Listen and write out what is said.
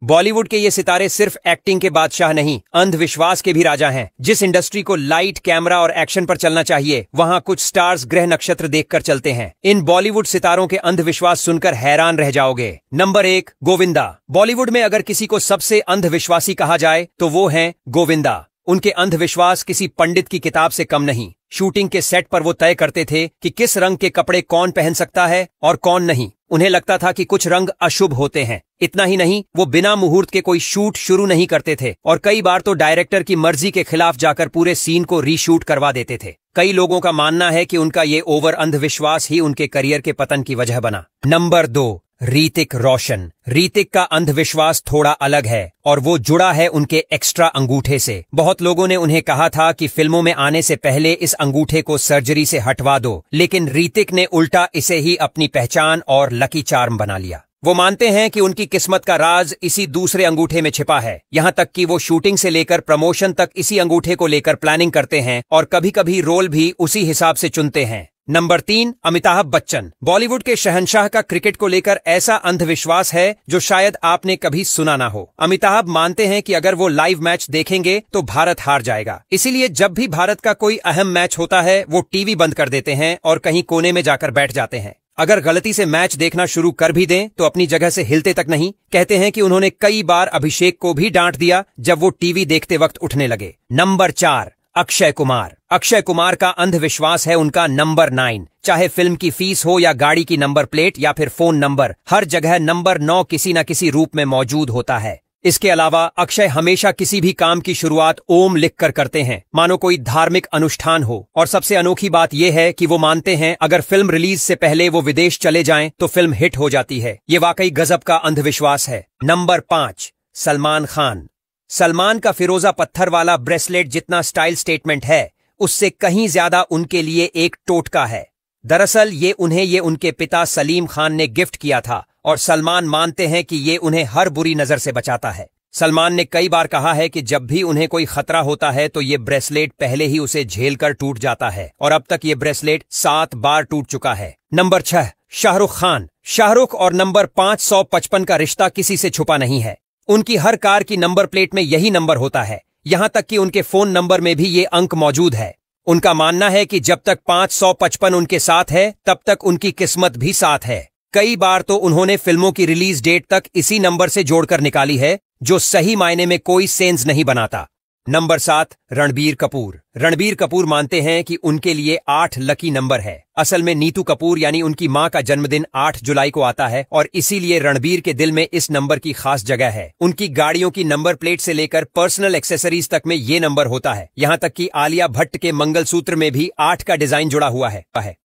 बॉलीवुड के ये सितारे सिर्फ एक्टिंग के बादशाह नहीं, अंधविश्वास के भी राजा हैं। जिस इंडस्ट्री को लाइट, कैमरा और एक्शन पर चलना चाहिए, वहां कुछ स्टार्स ग्रह नक्षत्र देखकर चलते हैं। इन बॉलीवुड सितारों के अंधविश्वास सुनकर हैरान रह जाओगे। नंबर 1, गोविंदा। बॉलीवुड में अगर किसी को सबसे अंधविश्वासी कहा जाए तो वो हैं गोविंदा। उनके अंधविश्वास किसी पंडित की किताब से कम नहीं। शूटिंग के सेट पर वो तय करते थे कि किस रंग के कपड़े कौन पहन सकता है और कौन नहीं। उन्हें लगता था कि कुछ रंग अशुभ होते हैं। इतना ही नहीं, वो बिना मुहूर्त के कोई शूट शुरू नहीं करते थे और कई बार तो डायरेक्टर की मर्जी के खिलाफ जाकर पूरे सीन को रीशूट करवा देते थे। कई लोगों का मानना है कि उनका ये ओवर अंधविश्वास ही उनके करियर के पतन की वजह बना। नंबर 2, ऋतिक रोशन। ऋतिक का अंधविश्वास थोड़ा अलग है और वो जुड़ा है उनके एक्स्ट्रा अंगूठे से। बहुत लोगों ने उन्हें कहा था कि फिल्मों में आने से पहले इस अंगूठे को सर्जरी से हटवा दो, लेकिन ऋतिक ने उल्टा इसे ही अपनी पहचान और लकी चार्म बना लिया। वो मानते हैं कि उनकी किस्मत का राज इसी दूसरे अंगूठे में छिपा है। यहाँ तक कि वो शूटिंग से लेकर प्रमोशन तक इसी अंगूठे को लेकर प्लानिंग करते हैं और कभी कभी रोल भी उसी हिसाब से चुनते हैं। नंबर 3, अमिताभ बच्चन। बॉलीवुड के शहंशाह का क्रिकेट को लेकर ऐसा अंधविश्वास है जो शायद आपने कभी सुना ना हो। अमिताभ मानते हैं कि अगर वो लाइव मैच देखेंगे तो भारत हार जाएगा। इसीलिए जब भी भारत का कोई अहम मैच होता है, वो टीवी बंद कर देते हैं और कहीं कोने में जाकर बैठ जाते हैं। अगर गलती से मैच देखना शुरू कर भी दें तो अपनी जगह से हिलते तक नहीं। कहते हैं कि उन्होंने कई बार अभिषेक को भी डांट दिया जब वो टीवी देखते वक्त उठने लगे। नंबर 4, अक्षय कुमार। अक्षय कुमार का अंधविश्वास है उनका नंबर 9। चाहे फिल्म की फीस हो या गाड़ी की नंबर प्लेट या फिर फोन नंबर, हर जगह नंबर 9 किसी न किसी रूप में मौजूद होता है। इसके अलावा अक्षय हमेशा किसी भी काम की शुरुआत ओम लिखकर करते हैं, मानो कोई धार्मिक अनुष्ठान हो। और सबसे अनोखी बात यह है कि वो मानते हैं अगर फिल्म रिलीज से पहले वो विदेश चले जाएं तो फिल्म हिट हो जाती है। ये वाकई गजब का अंधविश्वास है। नंबर 5, सलमान खान। सलमान का फिरोजा पत्थर वाला ब्रेसलेट जितना स्टाइल स्टेटमेंट है, उससे कहीं ज्यादा उनके लिए एक टोटका है। दरअसल ये उनके पिता सलीम खान ने गिफ्ट किया था और सलमान मानते हैं कि ये उन्हें हर बुरी नजर से बचाता है। सलमान ने कई बार कहा है कि जब भी उन्हें कोई खतरा होता है तो ये ब्रेसलेट पहले ही उसे झेलकर टूट जाता है और अब तक ये ब्रेसलेट 7 बार टूट चुका है। नंबर 6, शाहरुख खान। शाहरुख और नंबर 555 का रिश्ता किसी से छुपा नहीं है। उनकी हर कार की नंबर प्लेट में यही नंबर होता है, यहां तक कि उनके फोन नंबर में भी ये अंक मौजूद है। उनका मानना है कि जब तक 555 उनके साथ है तब तक उनकी किस्मत भी साथ है। कई बार तो उन्होंने फिल्मों की रिलीज डेट तक इसी नंबर से जोड़कर निकाली है, जो सही मायने में कोई सेंस नहीं बनाता। नंबर 7, रणबीर कपूर। रणबीर कपूर मानते हैं कि उनके लिए 8 लकी नंबर है। असल में नीतू कपूर यानी उनकी मां का जन्मदिन 8 जुलाई को आता है और इसीलिए रणबीर के दिल में इस नंबर की खास जगह है। उनकी गाड़ियों की नंबर प्लेट से लेकर पर्सनल एक्सेसरीज तक में ये नंबर होता है। यहां तक कि आलिया भट्ट के मंगलसूत्र में भी 8 का डिजाइन जुड़ा हुआ है।